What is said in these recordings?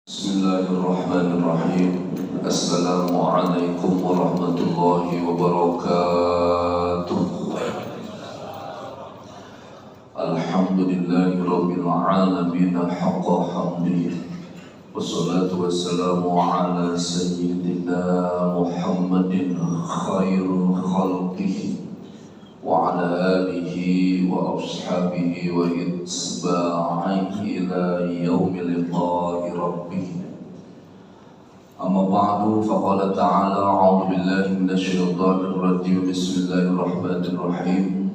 Bismillahirrahmanirrahim. Assalamualaikum warahmatullahi wabarakatuh. Alhamdulillahi rabbil alamin haqqa hamdi. Wassalatu wassalamu ala sayyidina Muhammadin khairul khalqihi wa ala alihi wa ashabihi wa itba'ihi ila yaumil liqa'i rabbih. Amma ba'du, faqala ta'ala a'udzu billahi minasy syaithanir rajim. Bismillahirrahmanirrahim.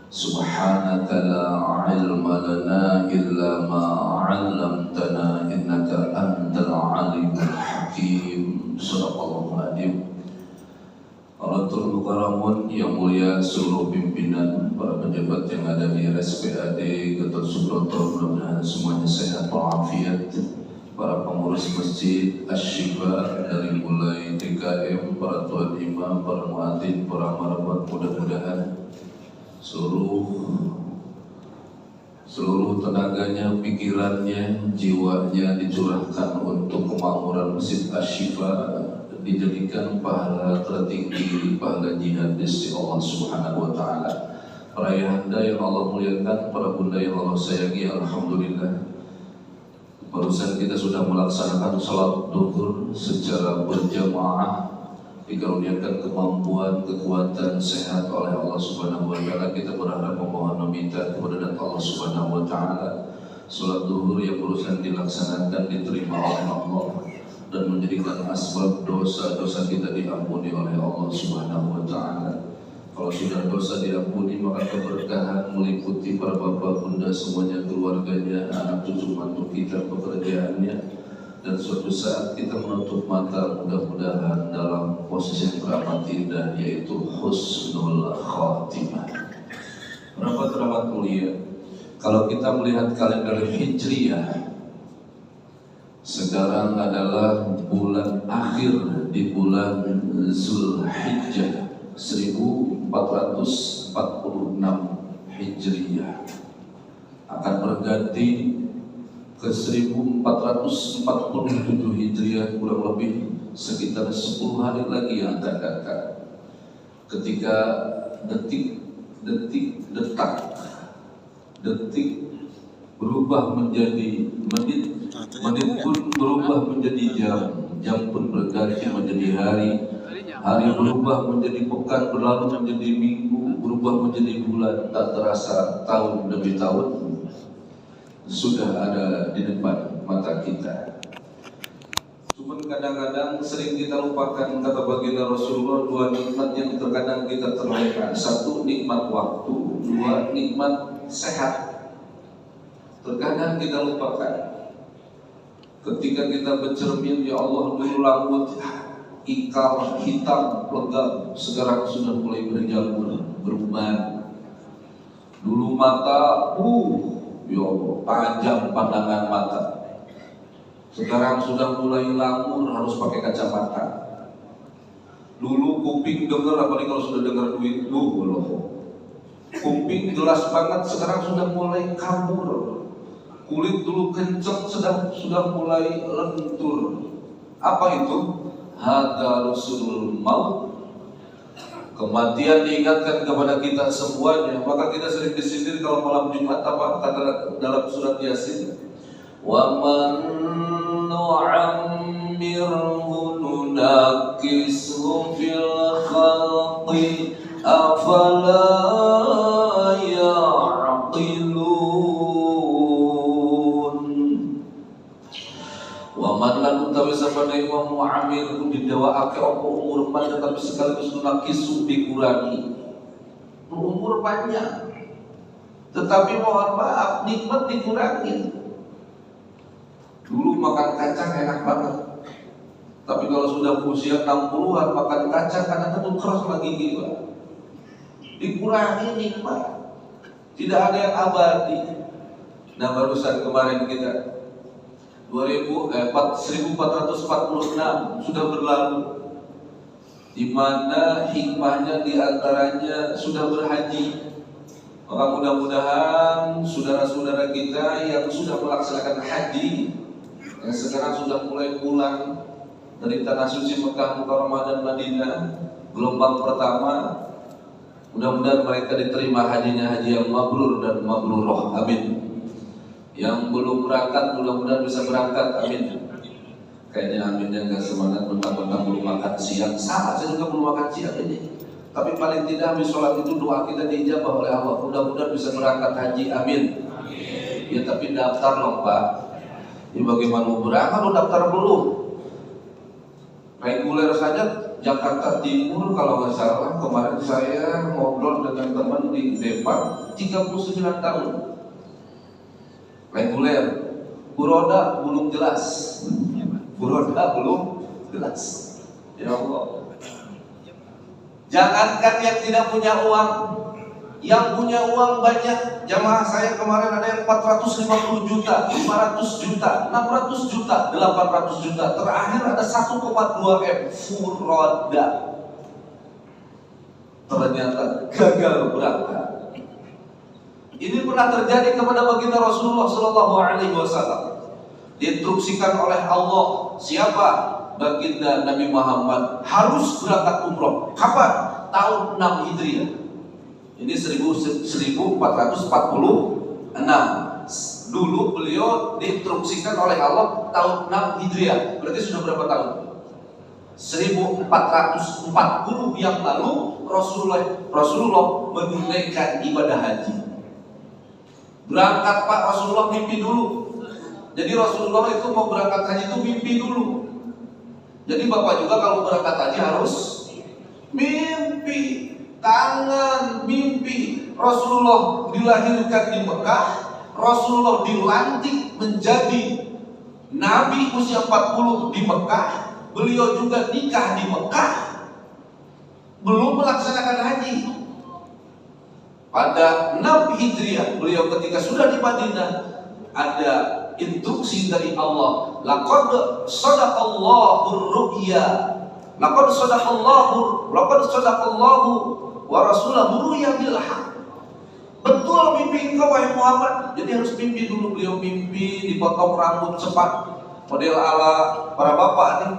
Subhanaka la 'ilma lana illa ma 'allamtana innaka antal 'alimul hakim. Shadaqallahu adzim. Alatul Mukaramun yang mulia, seluruh pimpinan, para pejabat yang ada di RSPAD Gatot Subroto, mudah-mudahan semuanya sehat walafiat. Para pengurus masjid Asy-Syifa dari mulai DKM, para tuan imam, para muadzin, para marabat, mudah-mudahan seluruh tenaganya, pikirannya, jiwanya dicurahkan untuk kemakmuran masjid Asy-Syifa, dijadikan pahala tertinggi, pahala jihad di sisi Allah Subhanahu wa taala. Para ayahanda yang Allah muliakan, para bunda yang Allah sayangi, alhamdulillah barusan kita sudah melaksanakan salat duhur secara berjamaah, dikaruniakan kemampuan, kekuatan, sehat oleh Allah Subhanahu wa taala. Kita berharap memohon meminta kepada Allah Subhanahu wa taala salat duhur yang barusan dilaksanakan diterima oleh Allah dan menjadikan asbab dosa-dosa kita diampuni oleh Allah Subhanahu wa taala. Kalau sudah dosa diampuni, maka keberkahan meliputi para bapak bunda semuanya, keluarganya, anak cucu mantu kita, pekerjaannya, dan suatu saat kita menutup mata mudah-mudahan dalam posisi yang teramat indah, yaitu husnul khatimah. Teramat mulia, kalau kita melihat kalender Hijriyah, sekarang adalah bulan akhir di bulan Zulhijjah 1446 Hijriyah, akan berganti ke 1447 Hijriyah, kurang lebih sekitar 10 hari lagi yang akan datang, ketika detik berubah menjadi menit, menit pun berubah menjadi jam, jam pun berganti menjadi hari, hari berubah menjadi pekan, berlalu menjadi minggu, berubah menjadi bulan. Tak terasa tahun demi tahun sudah ada di depan mata kita. Cuman kadang-kadang sering kita lupakan, kata baginda Rasulullah, dua nikmat yang terkadang kita terlena. Satu, nikmat waktu. Dua, nikmat sehat. Terkadang kita lupakan. Ketika kita bercermin, ya Allah, dulu rambut ikal hitam legam, sekarang sudah mulai berjamur, berubah. Dulu mata, ya Allah, panjang pandangan mata. Sekarang sudah mulai lamur, harus pakai kacamata. Dulu kuping dengar, apalagi kalau sudah dengar duit, kuping jelas banget, sekarang sudah mulai kabur. Kulit dulu kencang, sudah mulai lentur. Apa itu? Hadza rusulul maut. Kematian diingatkan kepada kita semuanya. Maka kita sering disindir kalau malam Jumat, apa kata dalam surat Yasin? Wa man nu'ammirhu nunakishu fil khalqi afala lan utawi sabana imam mu'amir didawaake apa umur panjang tapi sekaligus nunakisu dikurangi. Umur panjang tetapi mohon maaf nikmat dikurangi. Dulu makan kacang enak banget, tapi kalau sudah usia 60-an makan kacang kadang-kadang keras lagi gila. Dikurangi nikmat, tidak ada yang abadi. Nah barusan kemarin kita 1446 sudah berlalu, di mana hikmahnya diantaranya sudah berhaji. Maka mudah-mudahan saudara-saudara kita yang sudah melaksanakan haji yang sekarang sudah mulai pulang dari tanah suci Mekah, Mukarramah dan Madinah, gelombang pertama. Mudah-mudahan mereka diterima hajinya, haji yang mabrur dan mabruroh, amin. Yang belum berangkat mudah-mudahan bisa berangkat, amin. Kayaknya amin yang gak semangat, mentang-mentang belum makan siang. Sama, saya juga belum makan siang ini. Tapi paling tidak habis sholat itu doa kita diijabah oleh Allah. Mudah-mudahan bisa berangkat haji, amin. Ya tapi daftar loh Pak. Ini bagaimana mau berangkat, lo daftar belum? Reguler saja Jakarta Timur kalau nggak salah, kemarin saya ngobrol dengan teman di Depok 39 tahun reguler. Buroda belum jelas. Buroda belum jelas. Ya Allah. Jangankan yang tidak punya uang, yang punya uang banyak. Jamaah saya kemarin ada yang 450 juta, 500 juta, 600 juta, 800 juta. Terakhir ada 1,2 M furoda. Ternyata gagal berangkat. Ini pernah terjadi kepada baginda Rasulullah Shallallahu Alaihi Wasallam. Diinstruksikan oleh Allah, siapa? Baginda Nabi Muhammad harus berangkat umroh. Kapan? Tahun 6 Hijriah. Ini 1446. Dulu beliau diinstruksikan oleh Allah tahun 6 Hijriah. Berarti sudah berapa tahun? 1440 yang lalu Rasulullah menunaikan ibadah haji. Berangkat Pak, Rasulullah mimpi dulu. Jadi Rasulullah itu mau berangkat haji itu mimpi dulu. Jadi Bapak juga kalau berangkat haji harus mimpi, tangan mimpi. Rasulullah dilahirkan di Mekah, Rasulullah dilantik menjadi Nabi usia 40 di Mekah, beliau juga nikah di Mekah, belum melaksanakan haji. Pada 6 Hijriah beliau ketika sudah di Madinah ada instruksi dari Allah. Laqad sadaqallahu ru'ya. Laqad sadaqallahu wa rasulahu ru'ya bil haq. Betul mimpi engkau wahai Muhammad. Jadi harus mimpi dulu. Beliau mimpi dipotong rambut cepat model ala para bapak nih,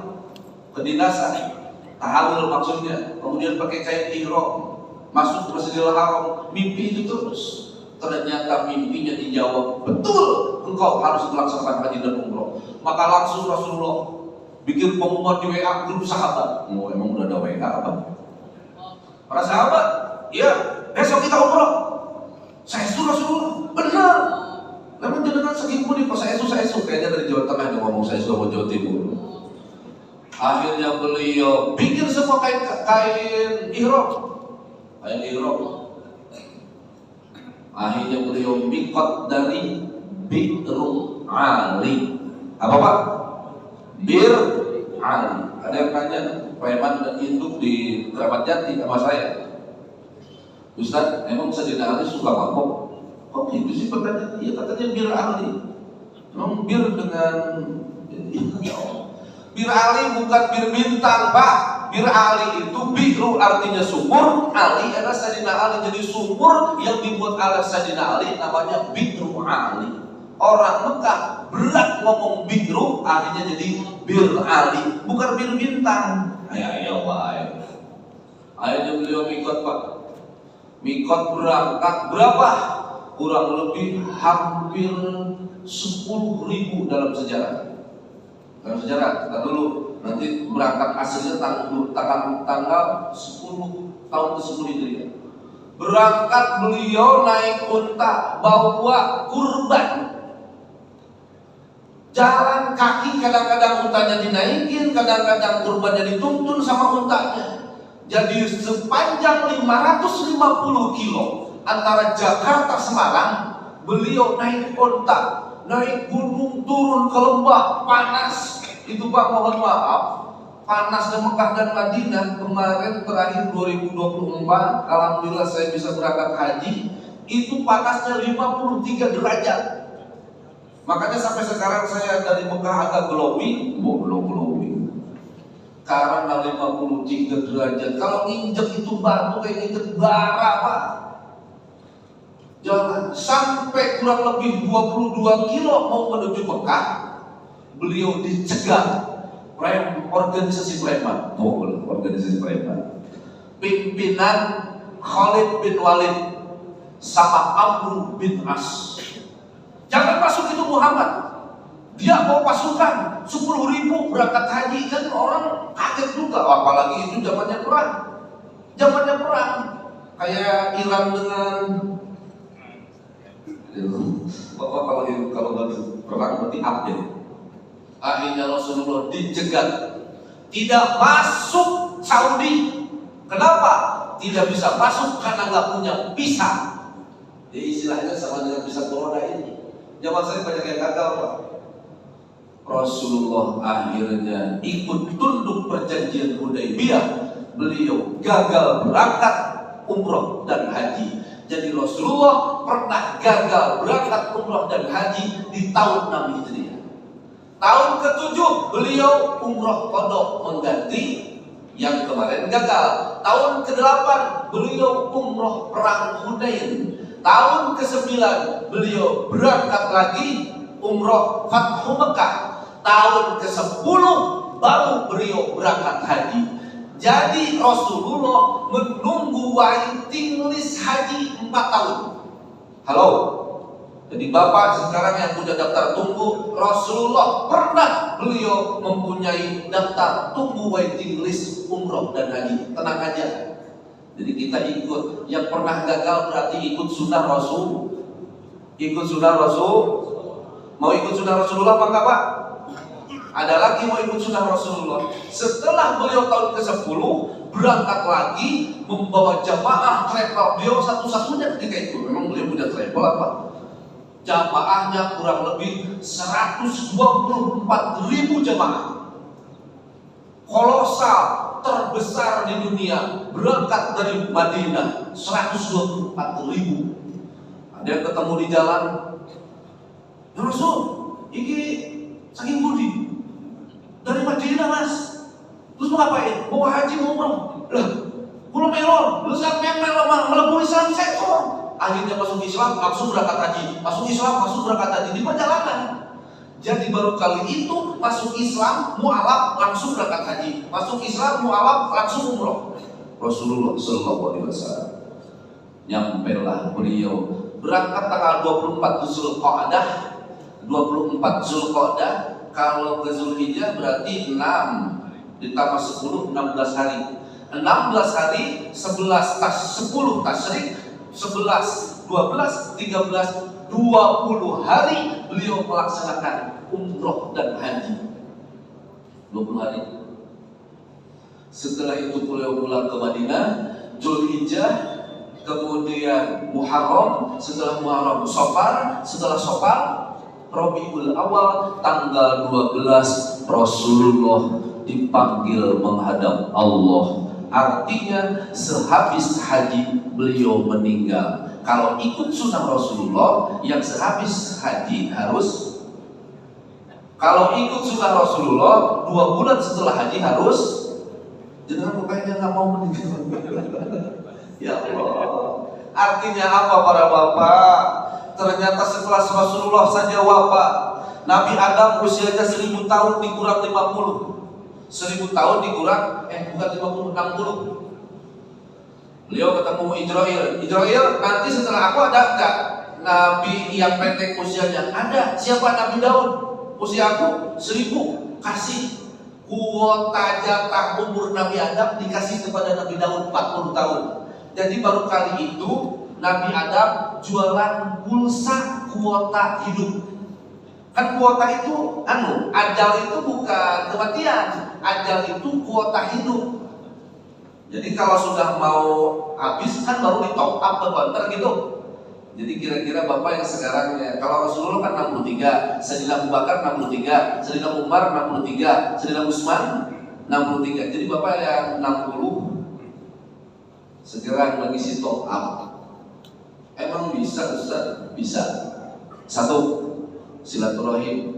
kedinasan, tahallul maksudnya. Kemudian pakai kain ihram, masuk ke Masjidil Haram. Mimpi itu terus. Ternyata mimpinya dijawab, betul engkau harus melaksanakan haji dan umroh. Maka langsung Rasulullah bikin pengumuman di WA grup sahabat. Oh, emang udah ada WA apa? Para sahabat, iya, besok kita umroh. Saya itu Rasulullah, benar. Namun jangan segini pun kok saya itu kayaknya dari Jawa Tengah yang ngomong saya itu mau Jawa Timur. Akhirnya beliau bikin semua kain ihram. Kain ihram. Akhirnya beliau mikot dari Bi'ru Ali. Apa Pak? Bir Ali. Ada yang tanya, preman dan induk di Keramat Jati sama saya. Ustaz, emang Sayyidina Ali suka mabok? Kok gitu sih pertanyaan? Iya katanya Bir Ali. Emang bir dengan Bir Ali bukan bir bintang Pak. Bir Ali itu biru artinya sumur, Ali adalah Sayyidina Ali. Jadi sumur yang dibuat oleh Sayyidina Ali namanya Bi'ru Ali. Orang Mekah berat ngomong biru, artinya jadi Bir Ali, bukan bir bintang. Ayo Pak. Akhirnya beliau mikot Pak. Mikot berangkat berapa? Kurang lebih hampir 10.000 dalam sejarah. Dalam sejarah, kita dulu nanti berangkat aslinya tanggal 10 tahun ke-10 Hijriah. Berangkat beliau naik unta bawa kurban. Jalan kaki kadang-kadang untanya dinaikin, kadang-kadang kurbannya dituntun sama untanya. Jadi sepanjang 550 kilo antara Jakarta Semarang, beliau naik unta. Naik gunung, turun ke lembah, panas. Itu Pak, mohon maaf, panas di Mekah dan Madinah kemarin terakhir 2024, alhamdulillah saya bisa berangkat haji. Itu panasnya 53 derajat. Makanya sampai sekarang saya dari Mekah agak glowing. Glowing karena 53 derajat. Kalau nginjek itu batu kayak nginjek bara Pak. Jangan sampai kurang lebih 22 kilo mau menuju Mekah. beliau dicegat organisasi preman. Oh, organisasi preman. Pimpinan Khalid bin Walid sama Amr bin As. Jangan masuk itu Muhammad. Dia bawa pasukan 10.000 berangkat haji, kan orang kaget juga. Apalagi itu zamannya perang. Zamannya perang. Kayak Iran dengan Bapak kalau perang berarti update. Akhirnya Rasulullah dicegat, tidak masuk Saudi. Kenapa? Tidak bisa masuk karena nggak punya visa. Jadi istilahnya sama dengan visa corona ini. Zaman saya banyak yang gagal, Pak. Rasulullah akhirnya ikut tunduk perjanjian Hudaybiyah. Beliau gagal berangkat umroh dan haji. Jadi Rasulullah pernah gagal berangkat umroh dan haji di tahun 6 Hijriah. Tahun ke-7 beliau umroh qadha mengganti yang kemarin gagal. Tahun ke-8 beliau umroh perang Hudain. Tahun ke-9 beliau berangkat lagi umroh Fathu Mekah. Tahun ke-10 baru beliau berangkat haji. Jadi Rasulullah menunggu waiting list haji 4 tahun. Halo. Jadi Bapak sekarang yang punya daftar tunggu, Rasulullah pernah beliau mempunyai daftar tunggu waiting list umroh dan haji. Tenang aja. Jadi kita ikut. Yang pernah gagal berarti ikut sunnah Rasul. Ikut sunnah Rasul. Mau ikut sunnah Rasulullah apa enggak, Pak? Ada lagi mau ikut sunnah Rasulullah. Setelah beliau tahun ke-10 berangkat lagi membawa jamaah travel. Beliau satu-satunya ketika itu. Memang beliau punya travel apa? Jamaahnya kurang lebih 124.000 jamaah. Kolosal, terbesar di dunia. Berangkat dari Madinah 124.000. Ada yang ketemu di jalan. Ya Rasul, ini saking budi dari Madinah Mas. Terus mau ngapain? Mau haji, mau umroh. Lah, pulau melon, lu saat melon melebur Islam sektor. Akhirnya masuk Islam, langsung berangkat haji. Masuk Islam, langsung berangkat haji di perjalanan. Jadi baru kali itu masuk Islam, mu'alaf, langsung berangkat haji. Masuk Islam, mu'alaf, langsung umroh. Rasulullah SAW nyampelah beliau berangkat tanggal 24 Zulqa'dah. 24 Zulqa'dah. Kalau ke Zulhijjah berarti 6 ditambah 10, 16 hari. 16 hari, 11 10 tasyrik, 11, 12, 13, 20 hari beliau melaksanakan umroh dan haji. 20 hari. Setelah itu beliau pulang ke Madinah, Zulhijjah, kemudian Muharram, setelah Muharram Safar, setelah Safar Rabiul Awal, tanggal 12 Rasulullah dipanggil menghadap Allah. Artinya sehabis haji beliau meninggal. Kalau ikut sunnah Rasulullah, yang sehabis haji harus. Kalau ikut sunnah Rasulullah 2 bulan setelah haji harus. Jangan pokoknya nggak mau meninggal. Ya Allah. Artinya apa para bapak? Ternyata setelah Rasulullah saja wafat, Nabi Adam usianya 1000 tahun dikurang 50. 1000 tahun dikurang, bukan 50, 60. Beliau ketemu Israel, nanti setelah aku ada enggak Nabi yang pendek usianya? Ada. Siapa? Nabi Daud. Usia aku 1000. Kasih kuota jatah umur Nabi Adam dikasih kepada Nabi Daud 40 tahun. Jadi baru kali itu Nabi Adam jualan pulsa kuota hidup. Kan kuota itu ajal itu bukan kematian. Ajal itu kuota hidup. Jadi kalau sudah mau habis kan baru di top up ke konter gitu. Jadi kira-kira Bapak yang sekarang ya, kalau Rasulullah kan 63, Sayyidina Abu Bakar 63, Sayyidina Umar 63, Sayyidina Utsman 63. Jadi Bapak yang 60 segera mengisi top up. Emang bisa Ustaz? Bisa. 1, silaturahim.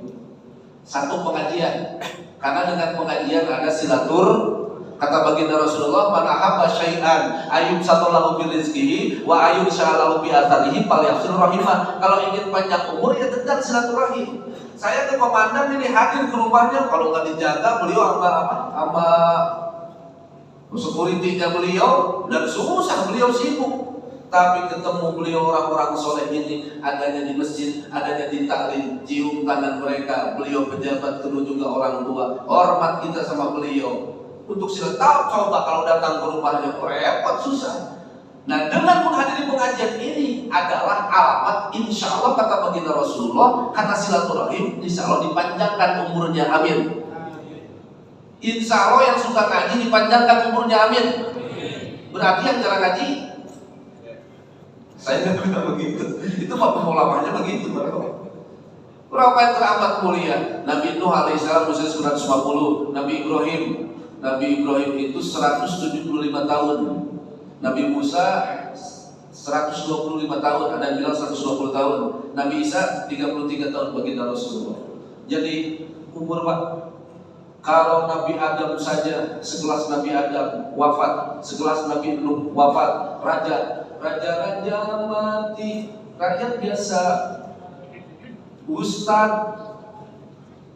1, pengajian. Karena dengan pengajian ada silatur. Kata baginda Rasulullah, man ahabba syai'an ayyub satallahu bi rizqihi wa ayyub sya'alahu bi atharihi falyafsir rahimah. Kalau ingin panjang umur ya tegak silaturahim. Saya ke komandan ini hadir ke rumahnya, kalau nggak dijaga beliau sama security-nya beliau, dan susah, beliau sibuk. Tapi ketemu beliau orang-orang soleh ini, adanya di masjid, adanya di taklim, cium tangan mereka, beliau pejabat, kedua juga orang tua, hormat kita sama beliau. Untuk sila tahu, coba kalau datang ke rumahnya, repot, susah. Nah, dengan menghadiri pengajian ini adalah alamat, insya Allah kata baginda Rasulullah, kata silaturahim, insya Allah dipanjangkan umurnya, amin. Insya Allah yang suka ngaji dipanjangkan umurnya, amin. Berarti yang jarang ngaji, saya nggak bilang begitu. Itu Pak ulamanya begitu. Berapa yang teramat mulia? Nabi Nuh alaihissalam usia 150. Nabi Ibrahim itu 175 tahun. Nabi Musa 125 tahun. Ada yang bilang 120 tahun. Nabi Isa 33 tahun baginda Rasulullah. Jadi umur Pak, kalau Nabi Adam saja sekelas Nabi Adam wafat, sekelas Nabi Nuh wafat, raja-raja mati, rakyat biasa, ustadz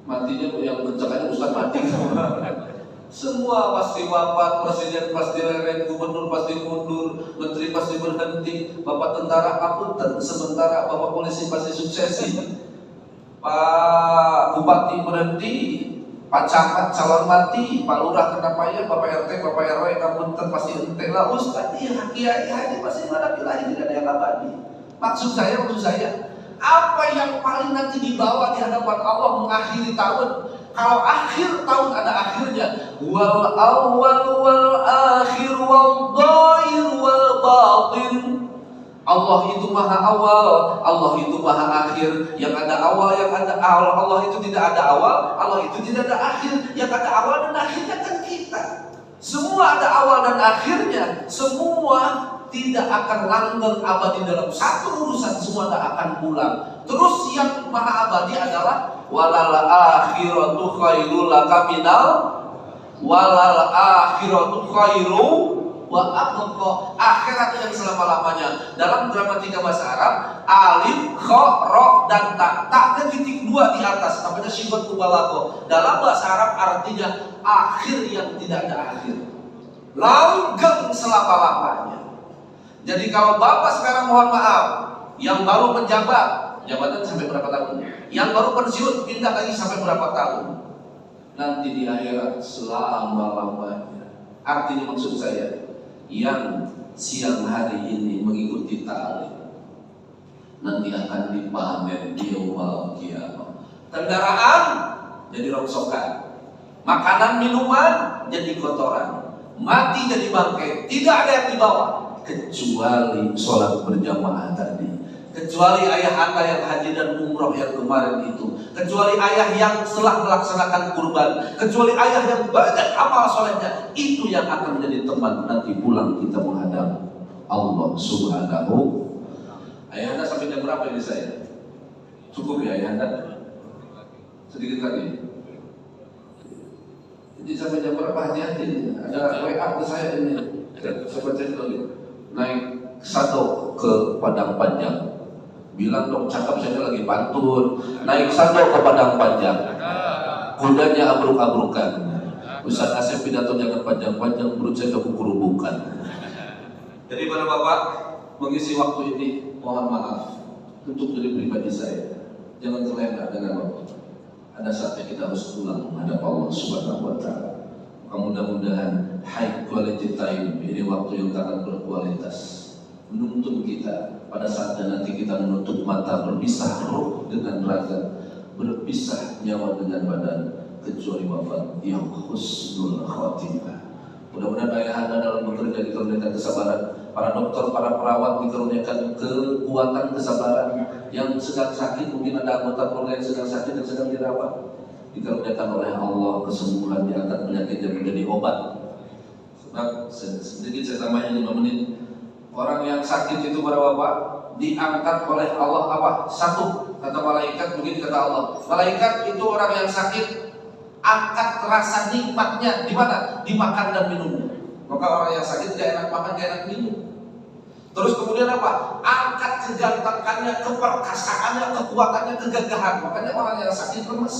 matinya yang bencakannya ustadz mati. Semua pasti wafat, presiden pasti leren, gubernur pasti mundur, menteri pasti berhenti, bapak tentara apunten, sementara bapak polisi pasti suksesi, pak bupati berhenti, Pak Camat calon mati, Pak Lurah kena payah, Bapak RT, Bapak RW, Kabupaten pasti ente lah, Ustaz, iya, kiai haji pasti mana bilahi tidak ada yang abadi. Maksud saya, apa yang paling nanti dibawa di hadapan Allah mengakhiri tahun? Kalau akhir tahun ada akhirnya, wal awal wal akhir wal dhair wal batin. Allah itu maha awal, Allah itu maha akhir. Yang ada awal, yang ada awal. Allah itu tidak ada awal, Allah itu tidak ada akhir. Yang ada awal dan akhirnya kan kita. Semua ada awal dan akhirnya. Semua tidak akan langgeng abadi dalam satu urusan. Semua tidak akan pulang. Terus yang maha abadi adalah walal akhiratu khairul laka minal walal akhiratu khairu wa aqqa, akhirat yang selama-lamanya. Dalam gramatika bahasa Arab, alif, kha, ra dan ta. Ta-nya titik dua di atas, namanya sifat mubalaghah. Dalam bahasa Arab artinya akhir yang tidak ada akhir. Langgeng selama-lamanya. Jadi kalau Bapak sekarang mohon maaf, yang baru menjabat, jabatan sampai berapa tahun? Yang baru pensiun pindah lagi sampai berapa tahun? Nanti di akhirat selama-lamanya. Artinya maksud saya, yang siang hari ini mengikuti ta'lim nanti akan dipamer di yaumul qiyamah. Kendaraan jadi rongsokan, makanan minuman jadi kotoran, mati jadi bangkai. Tidak ada yang dibawa kecuali sholat berjamaah tadi, kecuali ayah anda yang haji dan umroh yang kemarin itu, kecuali ayah yang setelah melaksanakan kurban, kecuali ayah yang banyak amal solehnya. Itu yang akan menjadi teman nanti pulang kita menghadap Allah Subhanahu. Ayah anda sampai jam berapa ini saya? Cukup ya ayah anda? Sedikit lagi. Jadi sampai jam berapa? Hati-hati. Ada WA ke saya ini. Saya baca lagi. Naik satu ke Padang Panjang. Bilang dong, cakap saya lagi pantun. Naik satu ke Padang Panjang. Kudanya abruk-abrukan. Ustaz Asep pidato jangan panjang-panjang, perut saya keburubukan. Jadi pada Bapak mengisi waktu ini, mohon maaf untuk diri pribadi saya. Jangan terlena dengan Bapak. Ada saatnya kita harus pulang menghadap Allah Subhanahu wa Ta'ala. Mudah-mudahan high quality time ini waktu yang sangat berkualitas, menuntun kita pada saatnya nanti kita menutup mata, berpisah roh dengan raga, berpisah nyawa dengan badan, kecuali wafat yang husnul khatimah. Mudah-mudahan ayah anda dalam bekerja dikaruniakan kesabaran, para dokter, para perawat dikaruniakan kekuatan kesabaran. Yang sedang sakit, mungkin ada anggota keluarga yang sedang sakit dan sedang dirawat, dikaruniakan oleh Allah kesembuhan, diangkat penyakitnya menjadi obat. Sebab sedikit saya tambahin 5 menit. Orang yang sakit itu para bapak diangkat oleh Allah apa? Satu, kata malaikat, begini kata Allah, malaikat itu orang yang sakit angkat rasa nikmatnya di mana? Dimakan dan minumnya. Maka orang yang sakit tidak enak makan, tidak enak minum. Terus kemudian apa? Angkat kegantengannya, keperkasaannya, kekuatannya, kegagahan. Makanya orang yang sakit lemes.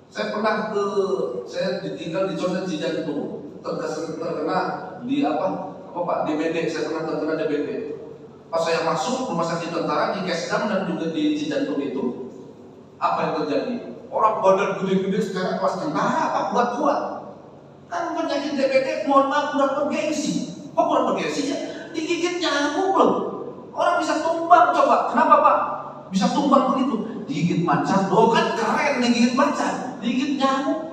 Saya ditinggal di Condet Cijantung, terkena di DBD. Saya pernah terkena DBD. Pas saya masuk rumah sakit tentara di Kesdam dan juga di Cijantung itu, apa yang terjadi? Orang badan gede-gede sekarang kelas tentara apa kuat-kuat. Kan penyakit DBD, mohon maaf, kurang bergengsi. Kok kurang bergengsi ya? Digigit nyamuk loh. Orang bisa tumbang coba. Kenapa Pak? Bisa tumbang begitu? Digigit macan. Loh kan keren digigit macan. Digigit nyamuk.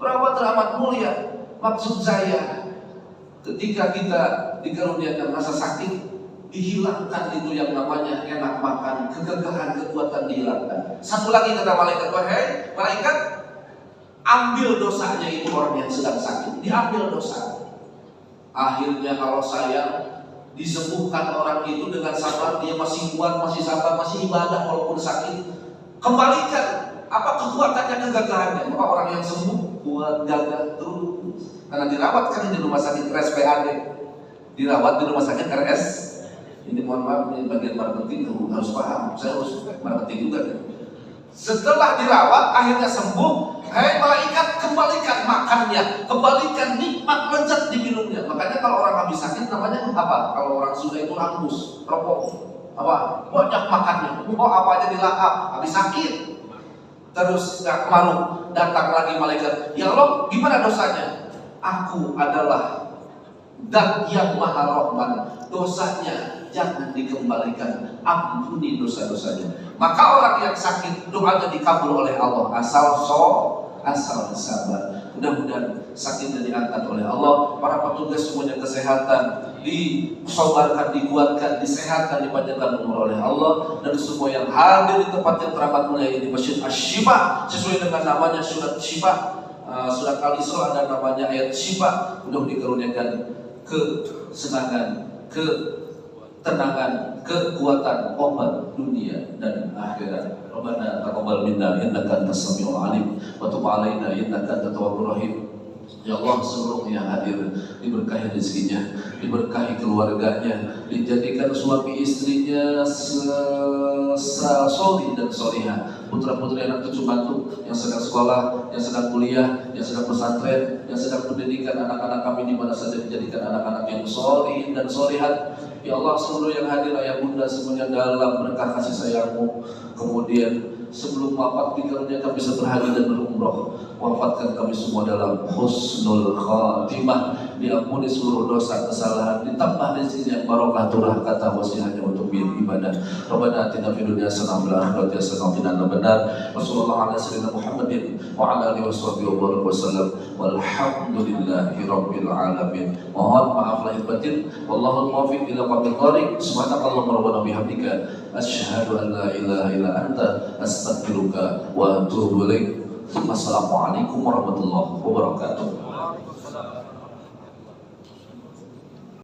Perawat teramat mulia. Maksud saya, ketika kita dikaruniakan rasa sakit, dihilangkan itu yang namanya enak makan, kegagahan, kekuatan dihilangkan. Satu lagi kata malaikat, wahai malaikat, ambil dosanya itu orang yang sedang sakit, diambil dosa. Akhirnya kalau saya disembuhkan orang itu dengan sabar, dia masih kuat, masih sabar, masih ibadah walaupun sakit. Kembalikan kekuatannya, kegagahannya. Maka orang yang sembuh kuat, gagah terus. Karena dirawat kan di rumah sakit RSPAD, dirawat di rumah sakit RS. Ini mohon maaf, ini bagian marketing harus paham. Saya harus marketing juga. Setelah dirawat akhirnya sembuh. Hai malaikat, kembalikan makannya, kembalikan nikmat lezat diminumnya. Makanya kalau orang habis sakit namanya apa? Kalau orang sudah itu langus, rokok, banyak makannya, apa aja dilahap, habis sakit. Terus nggak malu, datang lagi malaikat. Ya Allah, gimana dosanya? Aku adalah Dan yang Maha Rahman, dosanya jangan dikembalikan, ampuni dosa-dosanya. Maka orang yang sakit doanya dikabul oleh Allah asal sabar. Mudah-mudahan sakitnya diangkat oleh Allah. Para petugas semuanya kesehatan disobarkan, dikuatkan, disehatkan, dipanjangkan umur oleh Allah. Dan semua yang hadir di tempat yang teramat mulia ini, Masjid Asy-Syifa, sesuai dengan namanya surat Syifa, surat Al-Isra ada namanya ayat Syifa. Mudah dikaruniakan kesenangan, ketenangan, kekuatan, obat dunia dan akhirat. Rabbana taqabbal minna innaka antas samiul alim wa tub alaina innaka antat tawwabur rahim. Ya Allah, seluruh yang hadir diberkahi rezekinya, diberkahi keluarganya, dijadikan suami istrinya solih dan solihah, putra-putri anak cucu mantu yang sedang sekolah, yang sedang kuliah, yang sedang pesantren, yang sedang pendidikan anak-anak kami di mana saja, dijadikan anak-anak yang solih dan solihat. Ya Allah, seluruh yang hadir ayah bunda semuanya dalam berkah kasih sayangmu. Kemudian sebelum wafat dikaruniakan bisa berhaji dan berumroh. Wafatkan kami semua dalam husnul khatimah, diampuni seluruh dosa kesalahan, ditambah rezekinya barokah turah kata wasiatnya untuk beribadah. Rabbana atina fid dunya hasanah wa fil akhirati hasanah wa qina adzabannar. Wassallallahu ala sayyidina Muhammadin wa ala alihi wasallam. Walhamdulillahi rabbil alamin. Mohon maaf lahir batin. Wallahul muwaffiq ila aqwamit thoriq. Subhanakallahumma rabbana bihamdika asyhadu an la ilaha illa anta astaghfiruka wa atubu ilaik. Assalamualaikum warahmatullahi wabarakatuh.